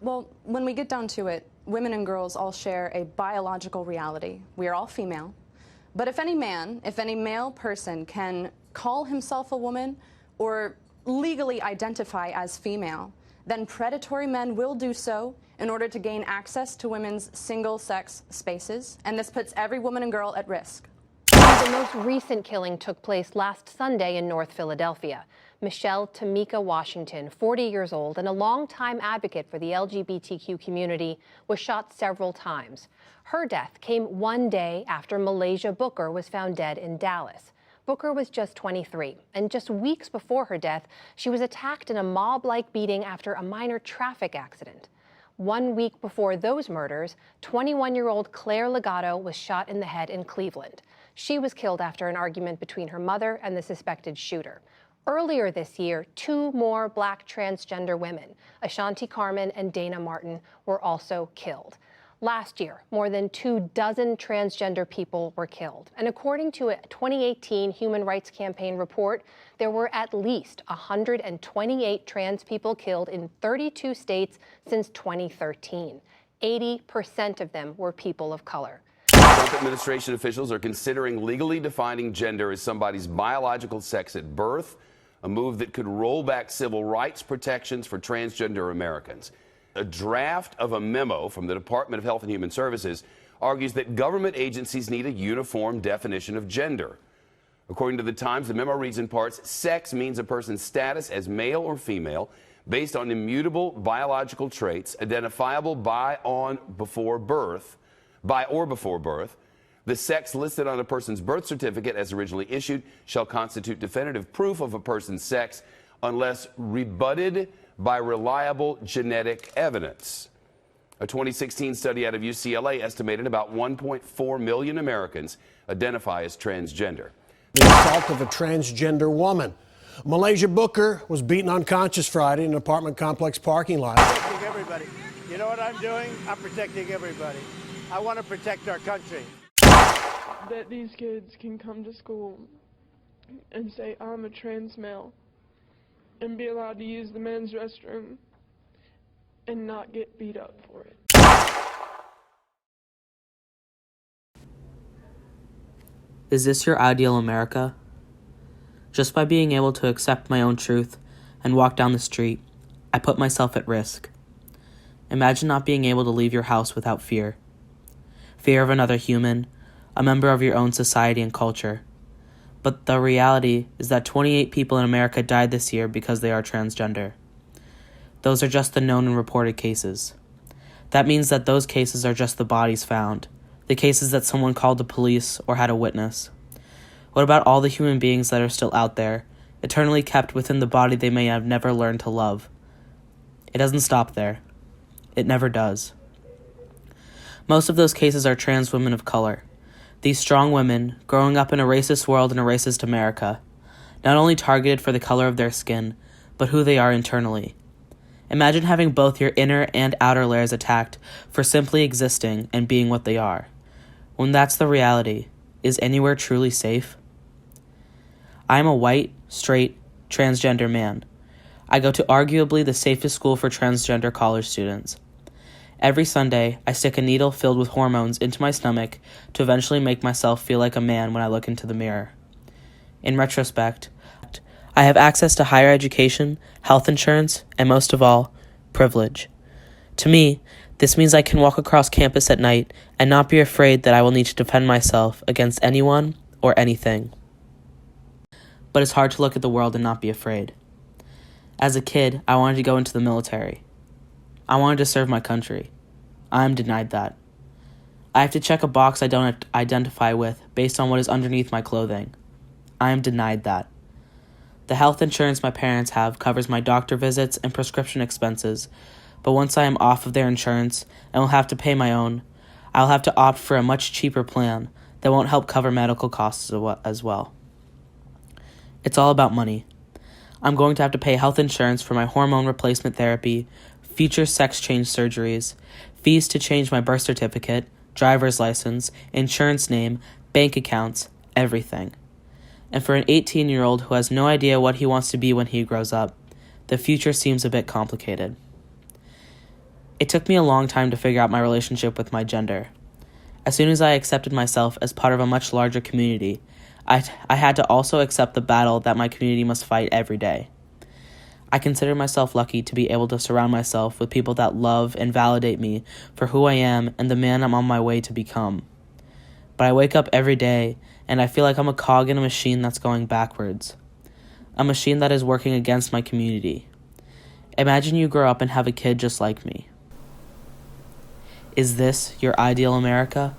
Well, when we get down to it, women and girls all share a biological reality. We are all female. But if any male person can call himself a woman or legally identify as female, then predatory men will do so in order to gain access to women's single-sex spaces, and this puts every woman and girl at risk. The most recent killing took place last Sunday in North Philadelphia. Michelle Tamika Washington, 40 years old and a longtime advocate for the LGBTQ community, was shot several times. Her death came one day after Malaysia Booker was found dead in Dallas. Booker was just 23, and just weeks before her death, she was attacked in a mob-like beating after a minor traffic accident. 1 week before those murders, 21-year-old Claire Legato was shot in the head in Cleveland. She was killed after an argument between her mother and the suspected shooter. Earlier this year, 2 more Black transgender women, Ashanti Carmen and Dana Martin, were also killed. Last year, more than 24 transgender people were killed. And according to a 2018 Human Rights Campaign report, there were at least 128 trans people killed in 32 states since 2013. 80% of them were people of color. Trump administration officials are considering legally defining gender as somebody's biological sex at birth, a move that could roll back civil rights protections for transgender Americans. A draft of a memo from the Department of Health and Human Services argues that government agencies need a uniform definition of gender. According to the Times, the memo reads in parts, sex means a person's status as male or female based on immutable biological traits identifiable by or before birth. The sex listed on a person's birth certificate as originally issued shall constitute definitive proof of a person's sex unless rebutted by reliable genetic evidence. A 2016 study out of UCLA estimated about 1.4 million Americans identify as transgender. The assault of a transgender woman. Malaysia Booker was beaten unconscious Friday in an apartment complex parking lot. Protecting everybody. You know what I'm doing? I'm protecting everybody. I want to protect our country. That these kids can come to school and say, I'm a trans male, and be allowed to use the men's restroom and not get beat up for it. Is this your ideal America? Just by being able to accept my own truth and walk down the street, I put myself at risk. Imagine not being able to leave your house without fear. Fear of another human, a member of your own society and culture. But the reality is that 28 people in America died this year because they are transgender. Those are just the known and reported cases. That means that those cases are just the bodies found, the cases that someone called the police or had a witness. What about all the human beings that are still out there, eternally kept within the body they may have never learned to love? It doesn't stop there. It never does. Most of those cases are trans women of color. These strong women, growing up in a racist world in a racist America, not only targeted for the color of their skin, but who they are internally. Imagine having both your inner and outer layers attacked for simply existing and being what they are. When that's the reality, is anywhere truly safe? I am a white, straight, transgender man. I go to arguably the safest school for transgender college students. Every Sunday, I stick a needle filled with hormones into my stomach to eventually make myself feel like a man when I look into the mirror. In retrospect, I have access to higher education, health insurance, and most of all, privilege. To me, this means I can walk across campus at night and not be afraid that I will need to defend myself against anyone or anything. But it's hard to look at the world and not be afraid. As a kid, I wanted to go into the military. I wanted to serve my country. I am denied that. I have to check a box I don't identify with based on what is underneath my clothing. I am denied that. The health insurance my parents have covers my doctor visits and prescription expenses, but once I am off of their insurance and will have to pay my own, I'll have to opt for a much cheaper plan that won't help cover medical costs as well. It's all about money. I'm going to have to pay health insurance for my hormone replacement therapy, future sex change surgeries, fees to change my birth certificate, driver's license, insurance name, bank accounts, everything. And for an 18-year-old who has no idea what he wants to be when he grows up, the future seems a bit complicated. It took me a long time to figure out my relationship with my gender. As soon as I accepted myself as part of a much larger community, I had to also accept the battle that my community must fight every day. I consider myself lucky to be able to surround myself with people that love and validate me for who I am and the man I'm on my way to become. But I wake up every day and I feel like I'm a cog in a machine that's going backwards. A machine that is working against my community. Imagine you grow up and have a kid just like me. Is this your ideal America?